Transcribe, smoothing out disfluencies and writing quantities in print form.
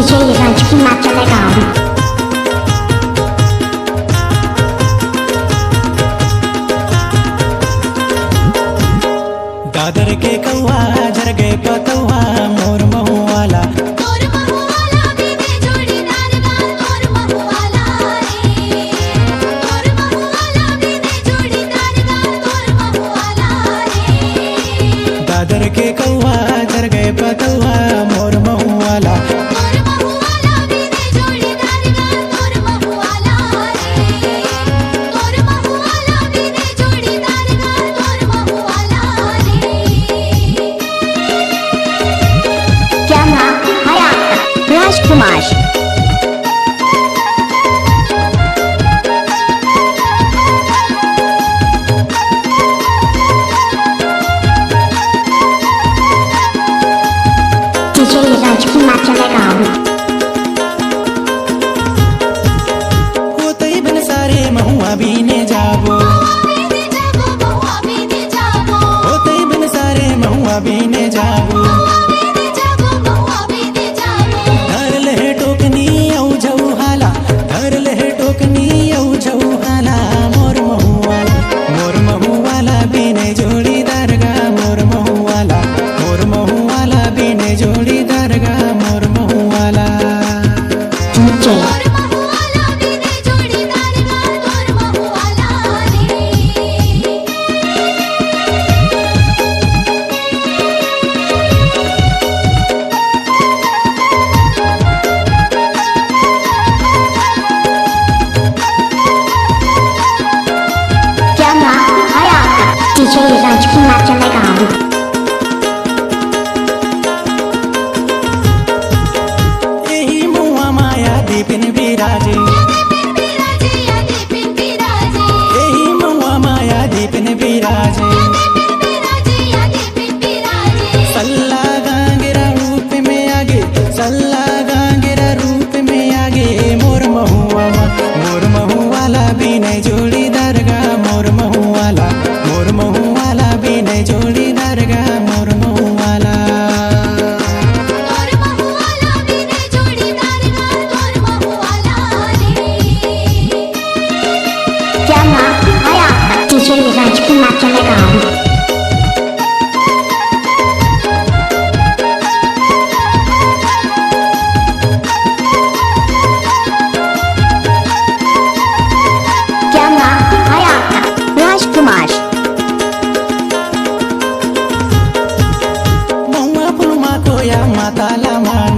DJ Rajkumar Chalegaon. Dadar के कौआ झर गए पतौआ मोर महुआला बीने जोड़ीदार गाल मोर महुआला रे मोर महुआला बीने जोड़ीदार गाल मोर महुआला रे दादर के कौआ झर गए पतौआ मोर महुआला बीने जोड़ीदार गाल मोर महुआला रे मोर महुआला बीने जोड़ीदार गाल मोर महुआला रे। क्या नाम है आपका? राजकुमार। DJ Rajkumar Chalegaon. होते बिन सारे महुआ बीने जाबो बीने जागो महुआ बीने जागो होते बिन सारे महुआ बीने जाबो बीने जागो महुआ बीने जागो धर ले टोकनी औ झौहाला धर ले टोकनी औ झौहाला मोर महुआला बीने जोड़ीदार गा मोर महुआला बीने जोड़ीदार गा मोर महुआला DJ मोर महुआला बीने जोड़ीदार गाल मोर महुआला रे। क्या नाम है आपका? DJ Rajkumar Chalegaon. यही मुआ माया दीपिन विराजे बिराजे यादे पिन बिराजे यही मुआ माया दीपिन विराजे बिराजे यादे पिन बिराजे सल्ला गांगेरा रूप में आगे सल्ला गांगेरा रूप में आगे मोर महुआला बीने जोड़ीदार गा मोर महुआला बीने जोड़ीदार गा मोर महुआला मोर महुआला बीने जोड़ीदार गाल मोर महुआला रे। क्या नाम है आपका? DJ Rajkumar Chalegaon. क्या नाम है आपका? राजकुमार। महुआ फुलमा कोया माताला मान